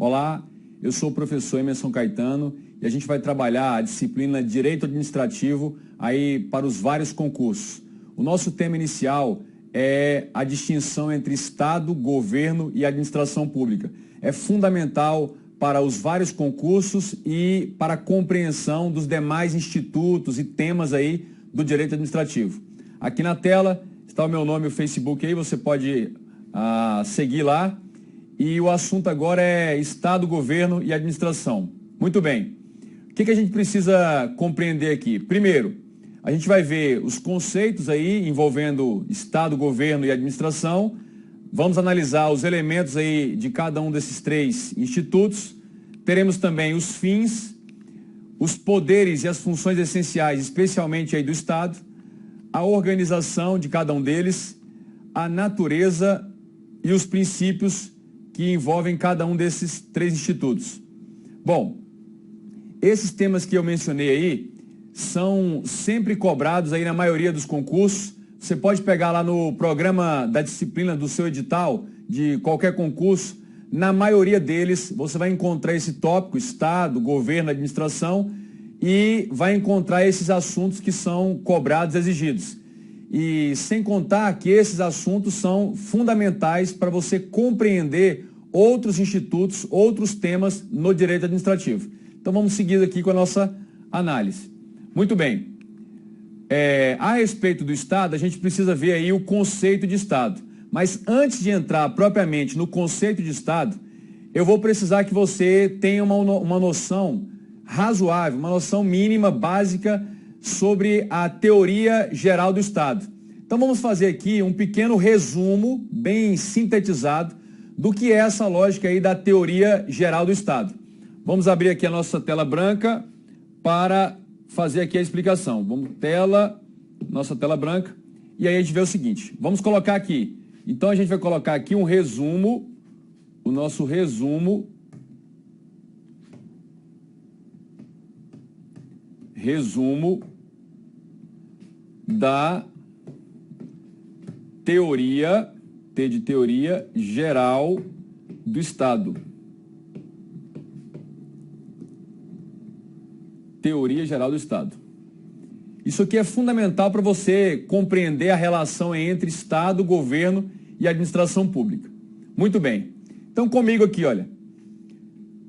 Olá, eu sou o professor Emerson Caetano e a gente vai trabalhar a disciplina Direito Administrativo aí para os vários concursos. O nosso tema inicial é a distinção entre Estado, Governo e Administração Pública. É fundamental para os vários concursos e para a compreensão dos demais institutos e temas aí do Direito Administrativo. Aqui na tela está o meu nome e o Facebook aí, você pode seguir lá. E o assunto agora é Estado, Governo e Administração. Muito bem. O que a gente precisa compreender aqui? Primeiro, a gente vai ver os conceitos aí envolvendo Estado, Governo e Administração. Vamos analisar os elementos aí de cada um desses três institutos. Teremos também os fins, os poderes e as funções essenciais, especialmente aí do Estado, a organização de cada um deles, a natureza e os princípios que envolvem cada um desses três institutos. Bom, esses temas que eu mencionei aí são sempre cobrados aí na maioria dos concursos. Você pode pegar lá no programa da disciplina do seu edital, de qualquer concurso, na maioria deles você vai encontrar esse tópico, Estado, Governo, Administração, e vai encontrar esses assuntos que são cobrados, exigidos. E sem contar que esses assuntos são fundamentais para você compreender outros institutos, outros temas no direito administrativo. Então vamos seguir aqui com a nossa análise. Muito bem. A respeito do Estado, a gente precisa ver aí o conceito de Estado. Mas antes de entrar propriamente no conceito de Estado, eu vou precisar que você tenha uma noção razoável, uma noção mínima, básica, sobre a teoria geral do Estado. Então vamos fazer aqui um pequeno resumo, bem sintetizado, do que é essa lógica aí da teoria geral do Estado. Vamos abrir aqui a nossa tela branca para fazer aqui a explicação. Vamos nossa tela branca, e aí a gente vê o seguinte, vamos colocar aqui, então a gente vai colocar aqui um resumo, o nosso resumo da teoria, T de teoria geral do Estado. Teoria geral do Estado. Isso aqui é fundamental para você compreender a relação entre Estado, Governo e Administração Pública. Muito bem. Então comigo aqui, olha.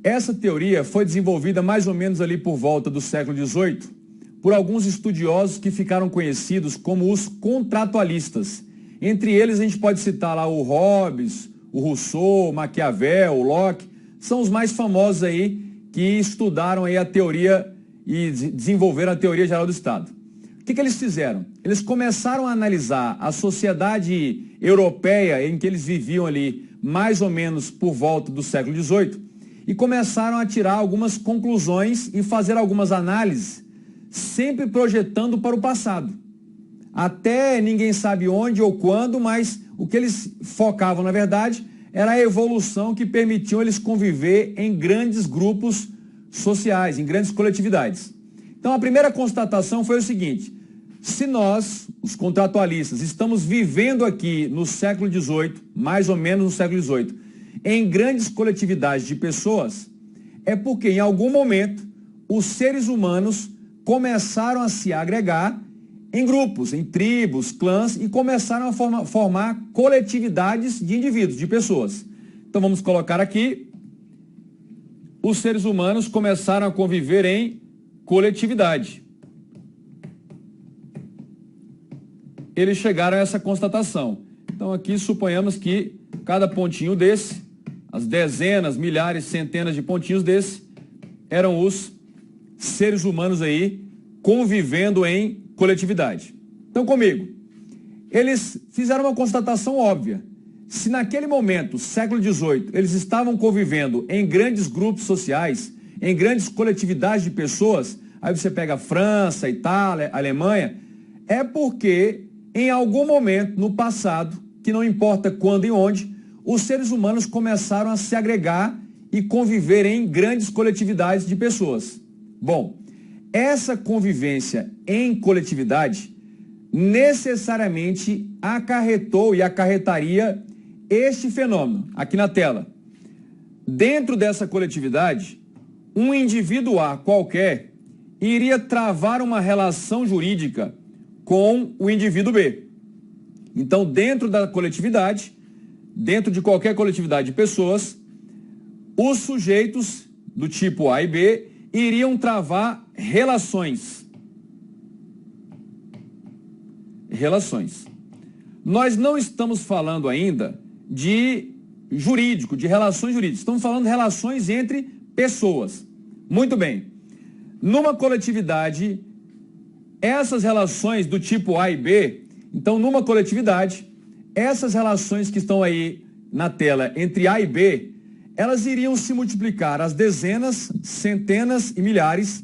Essa teoria foi desenvolvida mais ou menos ali por volta do século XVIII por alguns estudiosos que ficaram conhecidos como os contratualistas. Entre eles a gente pode citar lá o Hobbes, o Rousseau, o Maquiavel, o Locke, são os mais famosos aí que estudaram aí a teoria e desenvolveram a teoria geral do Estado. O que eles fizeram? Eles começaram a analisar a sociedade europeia em que eles viviam ali mais ou menos por volta do século XVIII e começaram a tirar algumas conclusões e fazer algumas análises, sempre projetando para o passado. Até ninguém sabe onde ou quando, mas o que eles focavam, na verdade, era a evolução que permitiu eles conviver em grandes grupos sociais, em grandes coletividades. Então, a primeira constatação foi o seguinte: se nós, os contratualistas, estamos vivendo aqui no século XVIII, mais ou menos no século XVIII, em grandes coletividades de pessoas, é porque em algum momento os seres humanos começaram a se agregar em grupos, em tribos, clãs, e começaram a formar coletividades de indivíduos, de pessoas. Então vamos colocar aqui, os seres humanos começaram a conviver em coletividade. Eles chegaram a essa constatação. Então aqui suponhamos que cada pontinho desse, as dezenas, milhares, centenas de pontinhos desse, eram os seres humanos aí convivendo em coletividade. Então comigo, eles fizeram uma constatação óbvia. Se naquele momento, século XVIII, eles estavam convivendo em grandes grupos sociais, em grandes coletividades de pessoas, aí você pega a França, a Itália, a Alemanha, é porque em algum momento no passado, que não importa quando e onde, os seres humanos começaram a se agregar e conviver em grandes coletividades de pessoas. Bom, essa convivência em coletividade necessariamente acarretou e acarretaria este fenômeno, aqui na tela. dentro dessa coletividade, um indivíduo A qualquer iria travar uma relação jurídica com o indivíduo B. Então, dentro da coletividade, dentro de qualquer coletividade de pessoas, os sujeitos do tipo A e B iriam travar relações. Nós não estamos falando ainda de jurídico, de relações jurídicas. Estamos falando de relações entre pessoas. Muito bem. Numa coletividade, essas relações do tipo A e B, então numa coletividade, essas relações que estão aí na tela entre A e B, elas iriam se multiplicar às dezenas, centenas e milhares,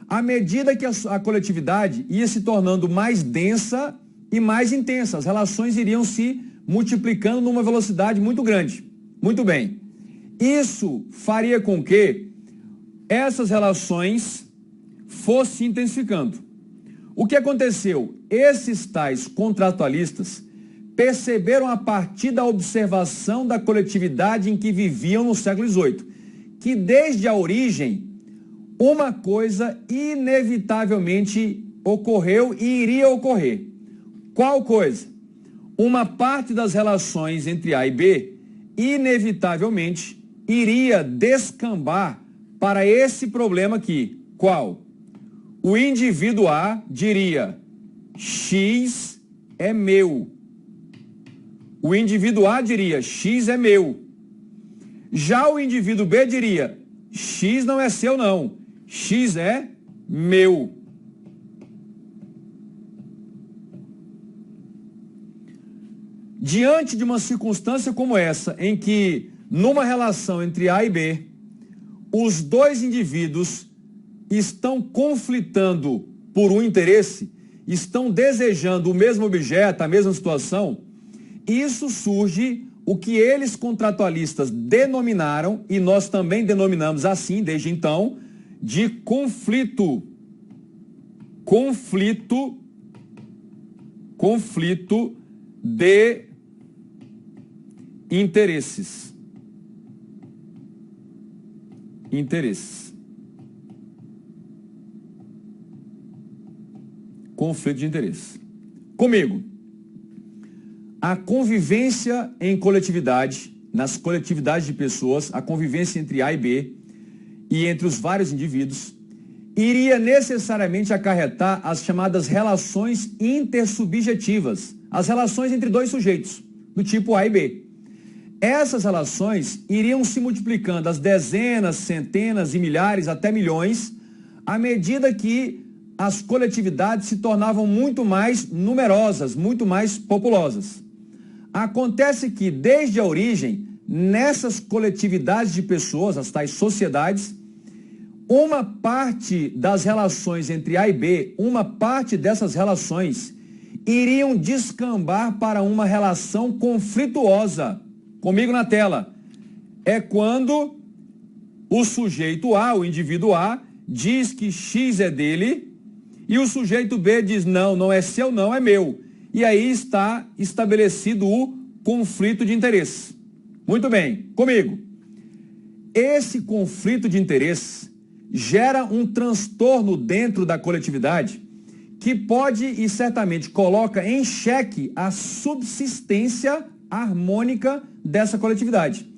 à medida que a coletividade ia se tornando mais densa e mais intensa. As relações iriam se multiplicando numa velocidade muito grande. Muito bem. Isso faria com que essas relações fossem se intensificando. O que aconteceu? Esses tais contratualistas perceberam a partir da observação da coletividade em que viviam no século XVIII, que desde a origem, uma coisa inevitavelmente ocorreu e iria ocorrer. Qual coisa? Uma parte das relações entre A e B, inevitavelmente, iria descambar para esse problema aqui. Qual? O indivíduo A diria, X é meu. O indivíduo A diria, X é meu. Já o indivíduo B diria, X não é seu não, X é meu. Diante de uma circunstância como essa, em que, numa relação entre A e B, os dois indivíduos estão conflitando por um interesse, estão desejando o mesmo objeto, a mesma situação, isso surge o que eles contratualistas denominaram, e nós também denominamos assim desde então, de conflito de interesses. Conflito de interesses. Comigo. A convivência em coletividade, nas coletividades de pessoas, a convivência entre A e B e entre os vários indivíduos, iria necessariamente acarretar as chamadas relações intersubjetivas, as relações entre dois sujeitos, do tipo A e B. Essas relações iriam se multiplicando às dezenas, centenas e milhares, até milhões, à medida que as coletividades se tornavam muito mais numerosas, muito mais populosas. Acontece que, desde a origem, nessas coletividades de pessoas, as tais sociedades, uma parte das relações entre A e B, uma parte dessas relações iriam descambar para uma relação conflituosa. Comigo na tela. É quando o sujeito A, o indivíduo A, diz que X é dele e o sujeito B diz não, não é seu, não, é meu. E aí está estabelecido o conflito de interesse. Muito bem, comigo. Esse conflito de interesse gera um transtorno dentro da coletividade que pode e certamente coloca em xeque a subsistência harmônica dessa coletividade.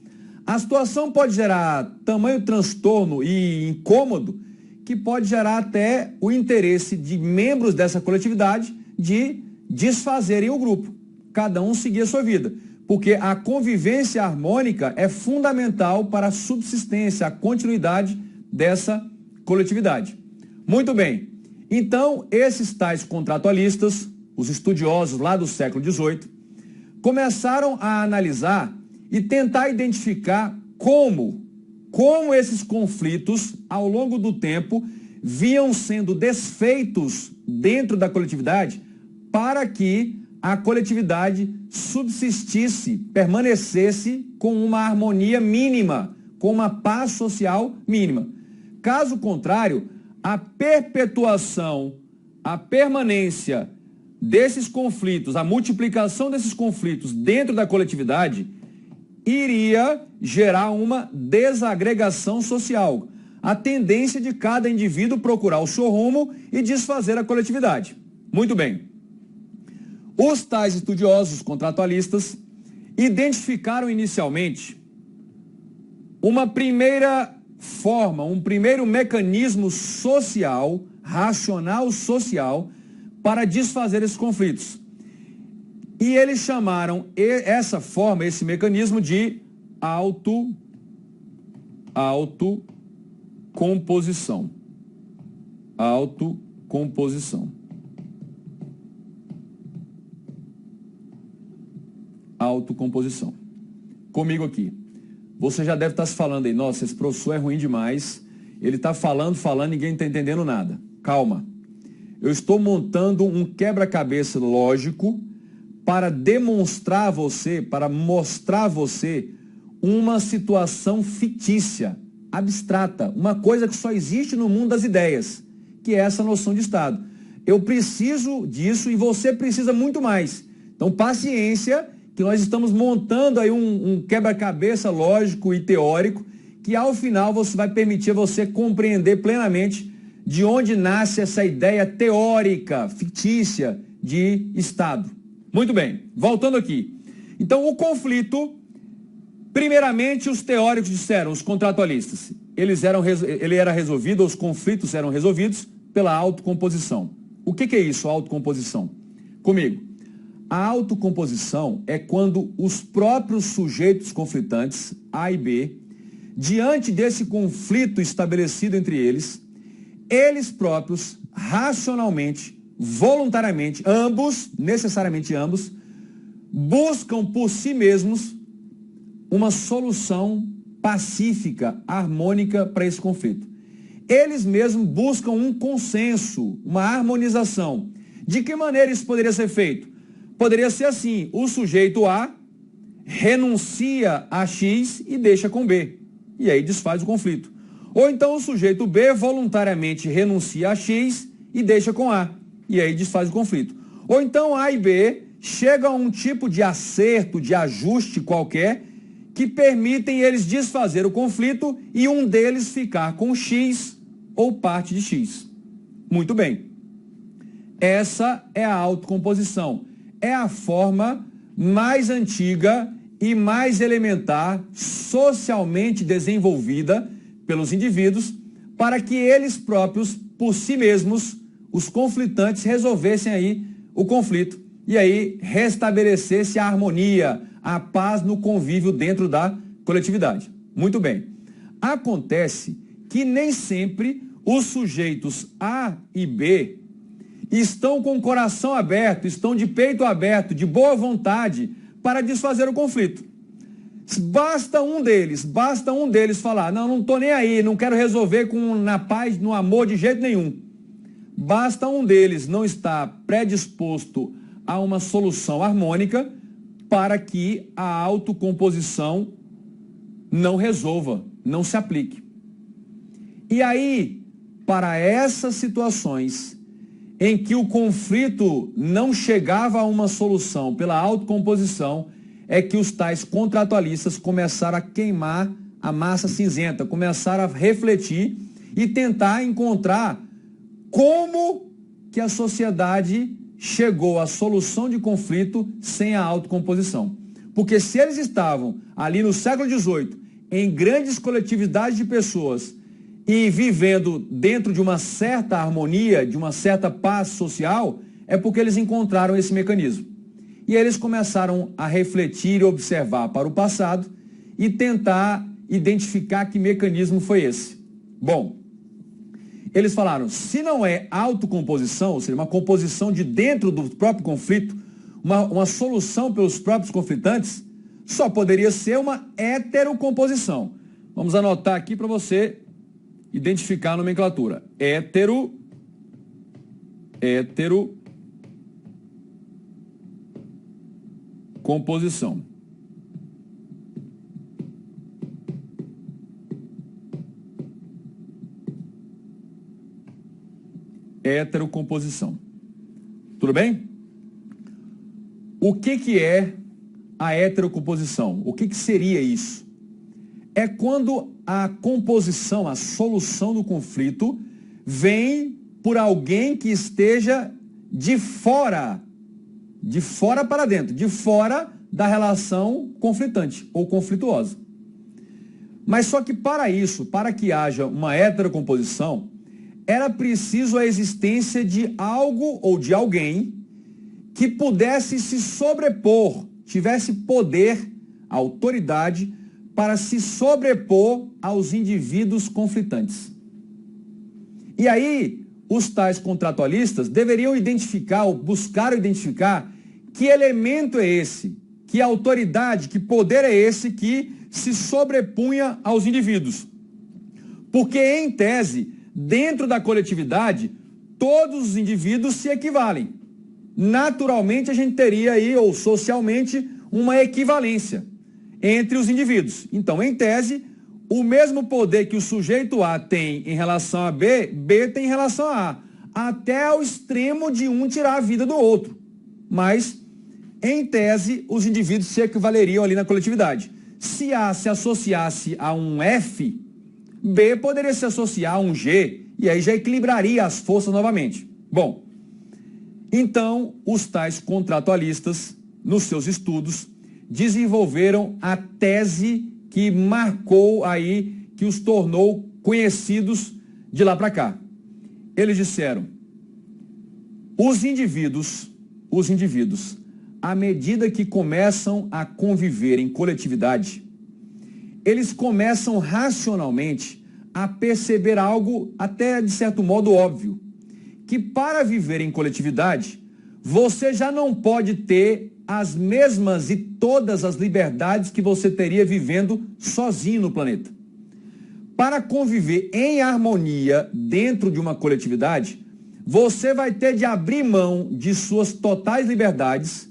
A situação pode gerar tamanho transtorno e incômodo que pode gerar até o interesse de membros dessa coletividade de desfazerem o grupo, cada um seguir a sua vida, porque a convivência harmônica é fundamental para a subsistência, a continuidade dessa coletividade. Muito bem, então esses tais contratualistas, os estudiosos lá do século XVIII, começaram a analisar e tentar identificar como esses conflitos, ao longo do tempo, vinham sendo desfeitos dentro da coletividade para que a coletividade subsistisse, permanecesse com uma harmonia mínima, com uma paz social mínima. Caso contrário, a perpetuação, a permanência desses conflitos, a multiplicação desses conflitos dentro da coletividade iria gerar uma desagregação social. A tendência de cada indivíduo procurar o seu rumo e desfazer a coletividade. Muito bem. Os tais estudiosos contratualistas identificaram inicialmente uma primeira forma, um primeiro mecanismo social, racional social, para desfazer esses conflitos. E eles chamaram essa forma, esse mecanismo de autocomposição. Autocomposição. Autocomposição. Comigo aqui. Você já deve estar se falando aí, nossa, esse professor é ruim demais, ele está falando, ninguém está entendendo nada. Calma. Eu estou montando um quebra-cabeça lógico para demonstrar a você, para mostrar a você uma situação fictícia, abstrata, uma coisa que só existe no mundo das ideias, que é essa noção de Estado. Eu preciso disso e você precisa muito mais. Então, paciência, que nós estamos montando aí um quebra-cabeça lógico e teórico, que ao final vai permitir você compreender plenamente de onde nasce essa ideia teórica, fictícia, de Estado. Muito bem, voltando aqui. Então, o conflito, primeiramente, os teóricos disseram, os contratualistas, ele era resolvido, os conflitos eram resolvidos pela autocomposição. O que é isso, autocomposição? Comigo. A autocomposição é quando os próprios sujeitos conflitantes, A e B, diante desse conflito estabelecido entre eles, eles próprios, racionalmente, voluntariamente, necessariamente ambos, buscam por si mesmos uma solução pacífica, harmônica para esse conflito. Eles mesmos buscam um consenso, uma harmonização. De que maneira isso poderia ser feito? Poderia ser assim, o sujeito A renuncia a X e deixa com B, e aí desfaz o conflito. Ou então o sujeito B voluntariamente renuncia a X e deixa com A, e aí desfaz o conflito. Ou então A e B chegam a um tipo de acerto, de ajuste qualquer, que permitem eles desfazer o conflito e um deles ficar com X ou parte de X. Muito bem. Essa é a autocomposição. É a forma mais antiga e mais elementar, socialmente desenvolvida pelos indivíduos, para que eles próprios, por si mesmos, os conflitantes, resolvessem aí o conflito e aí restabelecesse a harmonia, a paz no convívio dentro da coletividade. Muito bem. Acontece que nem sempre os sujeitos A e B estão com o coração aberto, estão de peito aberto, de boa vontade, para desfazer o conflito. Basta um deles falar, não estou nem aí, não quero resolver na paz, no amor de jeito nenhum. Basta um deles não estar predisposto a uma solução harmônica para que a autocomposição não resolva, não se aplique. E aí, para essas situações em que o conflito não chegava a uma solução pela autocomposição, é que os tais contratualistas começaram a queimar a massa cinzenta, começaram a refletir e tentar encontrar como que a sociedade chegou à solução de conflito sem a autocomposição. Porque se eles estavam ali no século XVIII, em grandes coletividades de pessoas, e vivendo dentro de uma certa harmonia, de uma certa paz social, é porque eles encontraram esse mecanismo. E eles começaram a refletir e observar para o passado e tentar identificar que mecanismo foi esse. Bom, eles falaram, se não é autocomposição, ou seja, uma composição de dentro do próprio conflito, uma solução pelos próprios conflitantes, só poderia ser uma heterocomposição. Vamos anotar aqui para você identificar a nomenclatura. Heterocomposição. Heterocomposição. Tudo bem? O que é a heterocomposição. O que seria isso? É quando a composição, a solução do conflito, vem por alguém que esteja de fora para dentro, de fora da relação conflitante ou conflituosa. Mas só que para isso, para que haja uma heterocomposição, era preciso a existência de algo ou de alguém que pudesse se sobrepor, tivesse poder, autoridade, para se sobrepor aos indivíduos conflitantes. E aí, os tais contratualistas deveriam identificar, ou buscar identificar, que elemento é esse, que autoridade, que poder é esse que se sobrepunha aos indivíduos. Porque, em tese, dentro da coletividade, todos os indivíduos se equivalem. Naturalmente, a gente teria aí, ou socialmente, uma equivalência entre os indivíduos. Então, em tese, o mesmo poder que o sujeito A tem em relação a B, B tem em relação a A, até ao extremo de um tirar a vida do outro. Mas, em tese, os indivíduos se equivaleriam ali na coletividade. Se A se associasse a um F, B poderia se associar a um G, e aí já equilibraria as forças novamente. Bom, então, os tais contratualistas, nos seus estudos, desenvolveram a tese que marcou aí, que os tornou conhecidos de lá para cá. Eles disseram, os indivíduos, à medida que começam a conviver em coletividade, eles começam racionalmente a perceber algo até de certo modo óbvio, que para viver em coletividade, você já não pode ter as mesmas e todas as liberdades que você teria vivendo sozinho no planeta. Para conviver em harmonia dentro de uma coletividade, você vai ter de abrir mão de suas totais liberdades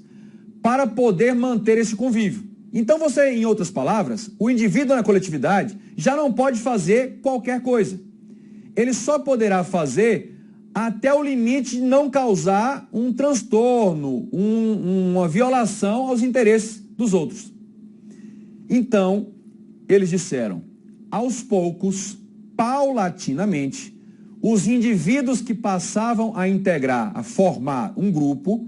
para poder manter esse convívio. Então você, em outras palavras, o indivíduo na coletividade já não pode fazer qualquer coisa. Ele só poderá fazer até o limite de não causar um transtorno, uma violação aos interesses dos outros. Então, eles disseram, aos poucos, paulatinamente, os indivíduos que passavam a integrar, a formar um grupo,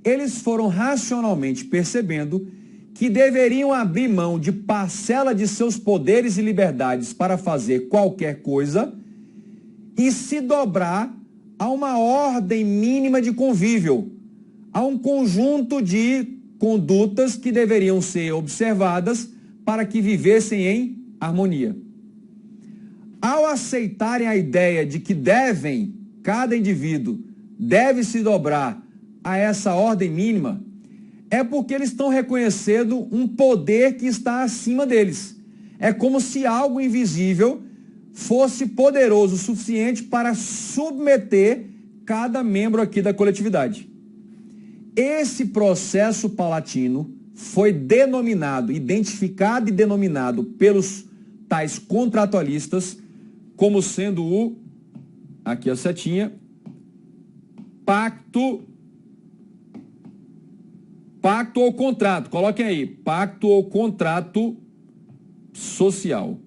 eles foram racionalmente percebendo que deveriam abrir mão de parcela de seus poderes e liberdades para fazer qualquer coisa e se dobrar a uma ordem mínima de convívio, a um conjunto de condutas que deveriam ser observadas para que vivessem em harmonia. Ao aceitarem a ideia de que cada indivíduo deve se dobrar a essa ordem mínima, é porque eles estão reconhecendo um poder que está acima deles. É como se algo invisível fosse poderoso o suficiente para submeter cada membro aqui da coletividade. Esse processo paulatino foi denominado, identificado e denominado pelos tais contratualistas como sendo aqui a setinha, pacto ou contrato, coloquem aí, pacto ou contrato social.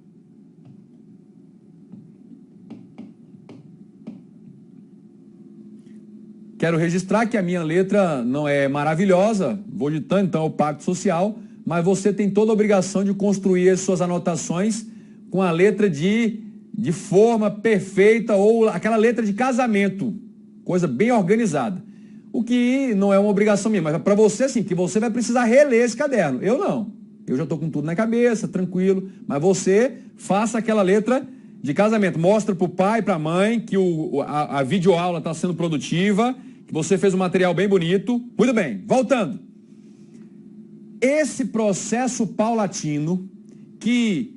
Quero registrar que a minha letra não é maravilhosa, vou ditando então o pacto social, mas você tem toda a obrigação de construir as suas anotações com a letra de forma perfeita ou aquela letra de casamento, coisa bem organizada. O que não é uma obrigação minha, mas para você sim, que você vai precisar reler esse caderno. Eu não. Eu já estou com tudo na cabeça, tranquilo, mas você faça aquela letra de casamento. Mostra para o pai, para a mãe que a videoaula está sendo produtiva, que você fez um material bem bonito. Muito bem, voltando. Esse processo paulatino que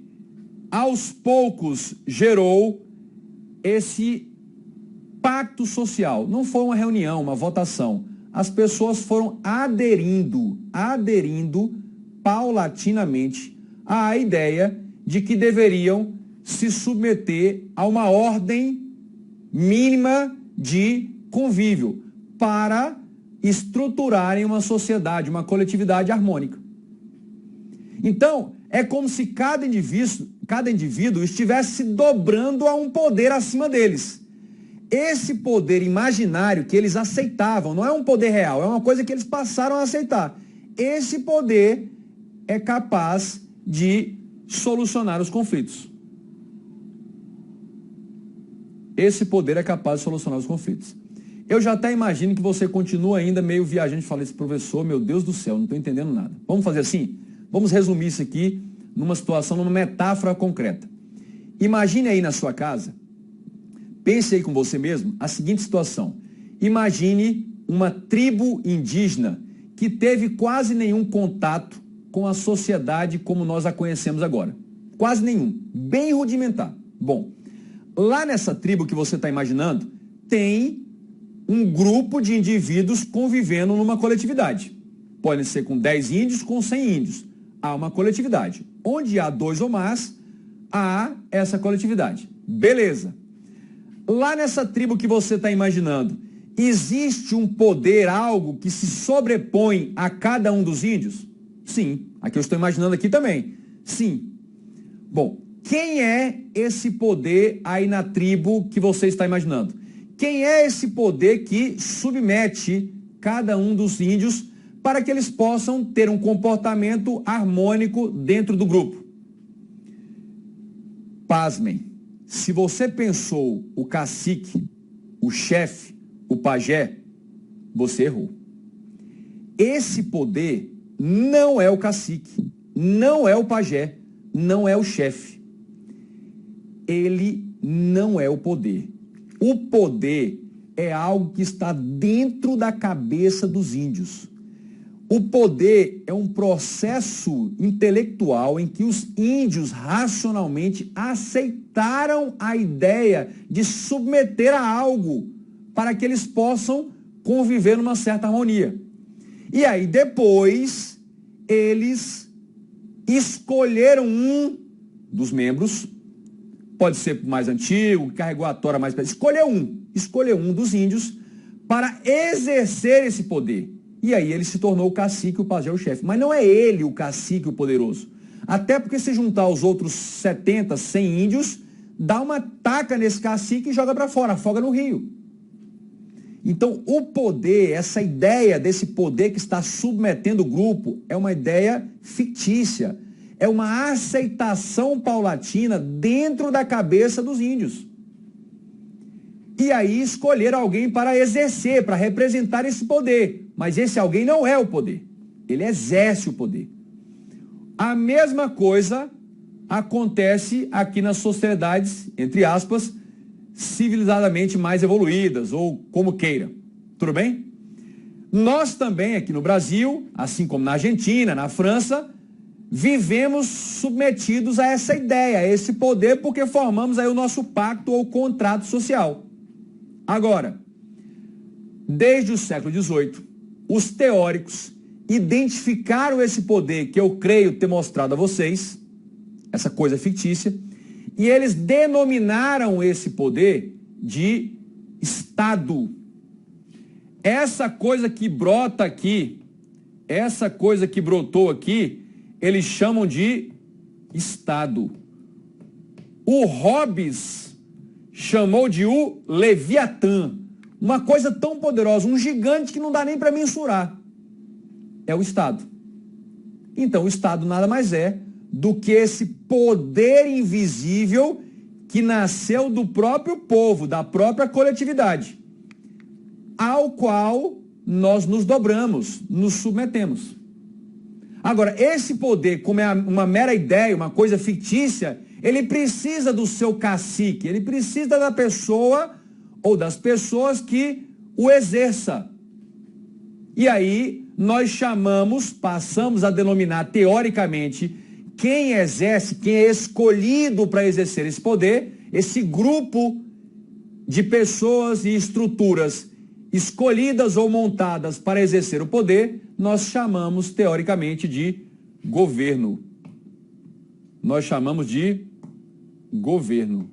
aos poucos gerou esse pacto social. Não foi uma reunião, uma votação. As pessoas foram aderindo paulatinamente à ideia de que deveriam se submeter a uma ordem mínima de convívio para estruturarem uma sociedade, uma coletividade harmônica. Então, é como se cada indivíduo estivesse se dobrando a um poder acima deles. Esse poder imaginário que eles aceitavam, não é um poder real, é uma coisa que eles passaram a aceitar. Esse poder é capaz de solucionar os conflitos. Esse poder é capaz de solucionar os conflitos. Eu já até imagino que você continua ainda meio viajante e fala, esse professor, meu Deus do céu, não estou entendendo nada. Vamos fazer assim? Vamos resumir isso aqui numa situação, numa metáfora concreta. Imagine aí na sua casa, pense aí com você mesmo, a seguinte situação. Imagine uma tribo indígena que teve quase nenhum contato com a sociedade como nós a conhecemos agora. Quase nenhum. Bem rudimentar. Bom, lá nessa tribo que você está imaginando, tem um grupo de indivíduos convivendo numa coletividade. Podem ser com 10 índios, com 100 índios. Há uma coletividade. Onde há 2 ou mais, há essa coletividade. Beleza. Lá nessa tribo que você está imaginando, existe um poder, algo que se sobrepõe a cada um dos índios? Sim. Aqui eu estou imaginando aqui também. Sim. Bom, quem é esse poder aí na tribo que você está imaginando? Quem é esse poder que submete cada um dos índios para que eles possam ter um comportamento harmônico dentro do grupo? Pasmem, se você pensou o cacique, o chefe, o pajé, você errou. Esse poder não é o cacique, não é o pajé, não é o chefe. Ele não é o poder. O poder é algo que está dentro da cabeça dos índios. O poder é um processo intelectual em que os índios racionalmente aceitaram a ideia de submeter a algo para que eles possam conviver numa certa harmonia. E aí depois eles escolheram um dos membros, pode ser mais antigo, carregou a tora mais... Escolheu um dos índios para exercer esse poder. E aí ele se tornou o cacique, o pajé, o chefe. Mas não é ele o cacique, o poderoso. Até porque se juntar os outros 70, 100 índios, dá uma taca nesse cacique e joga para fora, afoga no rio. Então o poder, essa ideia desse poder que está submetendo o grupo, é uma ideia fictícia. É uma aceitação paulatina dentro da cabeça dos índios. E aí escolher alguém para exercer, para representar esse poder. Mas esse alguém não é o poder. Ele exerce o poder. A mesma coisa acontece aqui nas sociedades, entre aspas, civilizadamente mais evoluídas, ou como queira. Tudo bem? Nós também aqui no Brasil, assim como na Argentina, na França, vivemos submetidos a essa ideia, a esse poder, porque formamos aí o nosso pacto ou contrato social. Agora, desde o século XVIII, os teóricos identificaram esse poder que eu creio ter mostrado a vocês, essa coisa fictícia, e eles denominaram esse poder de Estado. Essa coisa que brota aqui, essa coisa que brotou aqui, eles chamam de Estado. O Hobbes chamou de o Leviatã. Uma coisa tão poderosa, um gigante que não dá nem para mensurar. É o Estado. Então, o Estado nada mais é do que esse poder invisível que nasceu do próprio povo, da própria coletividade, ao qual nós nos dobramos, nos submetemos. Agora, esse poder, como é uma mera ideia, uma coisa fictícia, ele precisa do seu cacique, ele precisa da pessoa ou das pessoas que o exerça. E aí nós passamos a denominar teoricamente quem exerce, quem é escolhido para exercer esse poder, esse grupo de pessoas e estruturas escolhidas ou montadas para exercer o poder, nós chamamos teoricamente de governo. Nós chamamos de governo.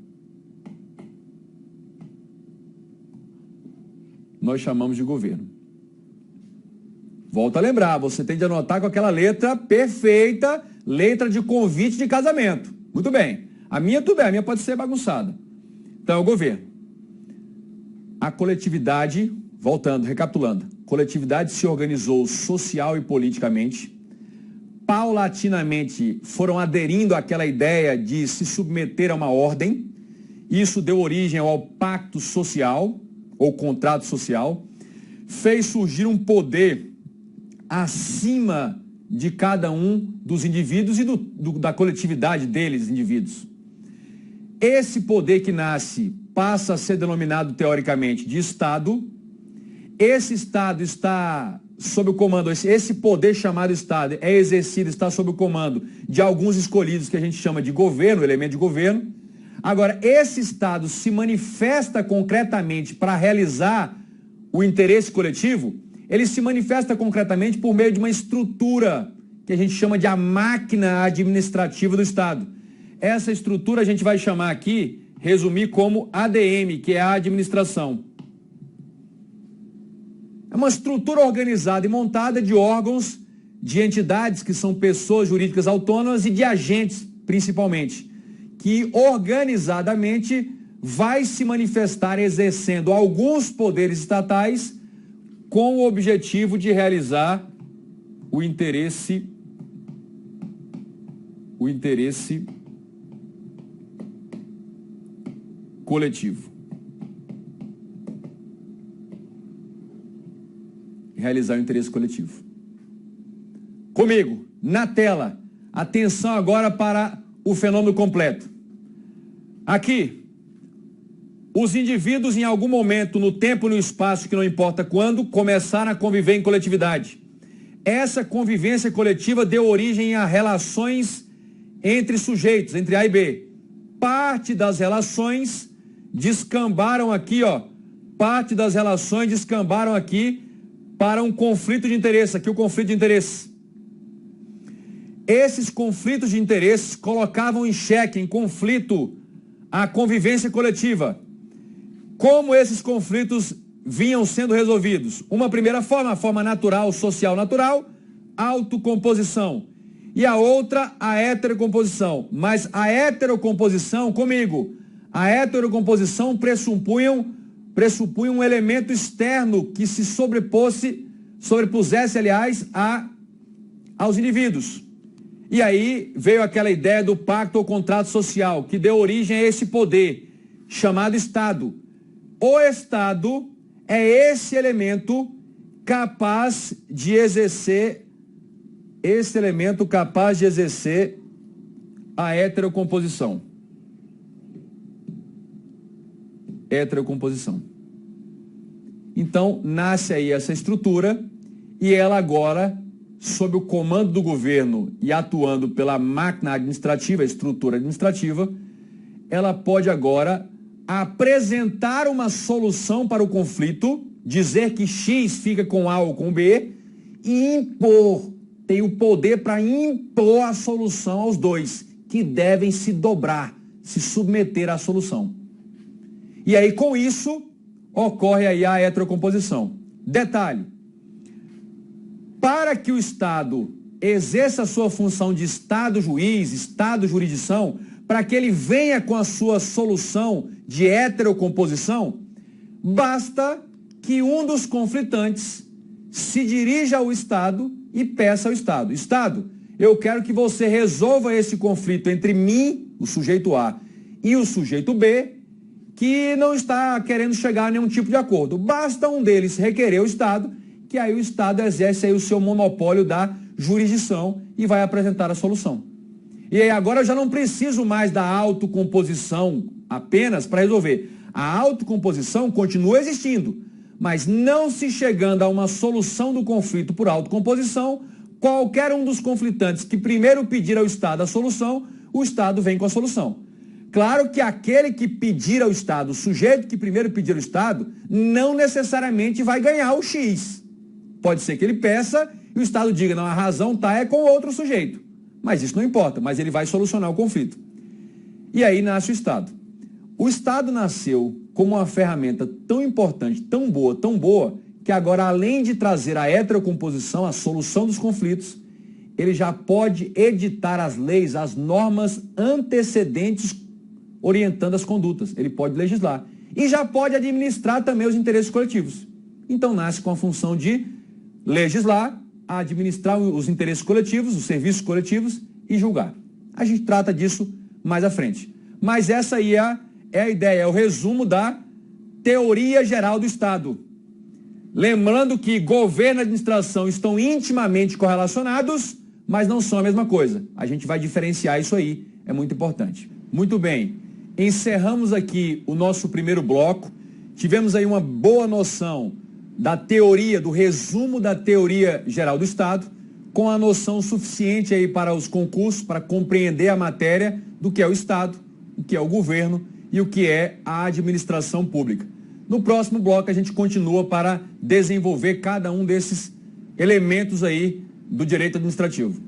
Nós chamamos de governo. Volto a lembrar, você tem de anotar com aquela letra perfeita, letra de convite de casamento. Muito bem. A minha tudo bem, a minha pode ser bagunçada. Então, é o governo. A coletividade, voltando, recapitulando, coletividade se organizou social e politicamente, paulatinamente foram aderindo àquela ideia de se submeter a uma ordem. Isso deu origem ao pacto social, ou contrato social, fez surgir um poder acima de cada um dos indivíduos e da coletividade deles, indivíduos. Esse poder que nasce passa a ser denominado teoricamente de Estado. Esse Estado está sob o comando, esse poder chamado Estado é exercido, está sob o comando de alguns escolhidos que a gente chama de governo, elemento de governo. Agora, esse Estado se manifesta concretamente para realizar o interesse coletivo, ele se manifesta concretamente por meio de uma estrutura que a gente chama de a máquina administrativa do Estado. Essa estrutura a gente vai chamar aqui, resumir como ADM, que é a administração. É uma estrutura organizada e montada de órgãos, de entidades que são pessoas jurídicas autônomas e de agentes, principalmente, que organizadamente vai se manifestar exercendo alguns poderes estatais com o objetivo de realizar o interesse coletivo. Realizar o interesse coletivo. Comigo, na tela, atenção agora para o fenômeno completo. Aqui, os indivíduos em algum momento, no tempo e no espaço, que não importa quando, começaram a conviver em coletividade. Essa convivência coletiva deu origem a relações entre sujeitos, entre A e B. Parte das relações descambaram aqui, para um conflito de interesse. Aqui o conflito de interesse. Esses conflitos de interesses colocavam em xeque, em conflito, a convivência coletiva. Como esses conflitos vinham sendo resolvidos? Uma primeira forma, a forma natural, social natural, autocomposição. E a outra, a heterocomposição. Mas a heterocomposição, comigo, a heterocomposição pressupunha um elemento externo que se sobrepusesse, aliás, aos indivíduos. E aí veio aquela ideia do pacto ou contrato social, que deu origem a esse poder, chamado Estado. O Estado é esse elemento capaz de exercer a heterocomposição. Então, nasce aí essa estrutura e ela agora, sob o comando do governo e atuando pela máquina administrativa, estrutura administrativa, ela pode agora apresentar uma solução para o conflito, dizer que X fica com A ou com B e impor, tem o poder para impor a solução aos dois, que devem se dobrar, se submeter à solução. E aí, com isso, ocorre aí a heterocomposição. Detalhe, para que o Estado exerça a sua função de Estado juiz, Estado jurisdição, para que ele venha com a sua solução de heterocomposição, basta que um dos conflitantes se dirija ao Estado e peça ao Estado: Estado, eu quero que você resolva esse conflito entre mim, o sujeito A, e o sujeito B, que não está querendo chegar a nenhum tipo de acordo. Basta um deles requerer o Estado, que aí o Estado exerce aí o seu monopólio da jurisdição e vai apresentar a solução. E aí agora eu já não preciso mais da autocomposição apenas para resolver. A autocomposição continua existindo, mas não se chegando a uma solução do conflito por autocomposição, qualquer um dos conflitantes que primeiro pedir ao Estado a solução, o Estado vem com a solução. Claro que aquele que pedir ao Estado, o sujeito que primeiro pedir ao Estado, não necessariamente vai ganhar o X. Pode ser que ele peça e o Estado diga: não, a razão é com outro sujeito. Mas isso não importa, mas ele vai solucionar o conflito. E aí nasce o Estado. O Estado nasceu como uma ferramenta tão importante, tão boa, que agora, além de trazer a heterocomposição, a solução dos conflitos, ele já pode editar as leis, as normas antecedentes orientando as condutas. Ele pode legislar. E já pode administrar também os interesses coletivos. Então nasce com a função de legislar, administrar os interesses coletivos, os serviços coletivos e julgar. A gente trata disso mais à frente. Mas essa aí é a ideia, é o resumo da teoria geral do Estado. Lembrando que governo e administração estão intimamente correlacionados, mas não são a mesma coisa. A gente vai diferenciar isso aí, é muito importante. Muito bem, encerramos aqui o nosso primeiro bloco. Tivemos aí uma boa noção da teoria, do resumo da teoria geral do Estado, com a noção suficiente aí para os concursos, para compreender a matéria do que é o Estado, o que é o governo e o que é a administração pública. No próximo bloco a gente continua para desenvolver cada um desses elementos aí do direito administrativo.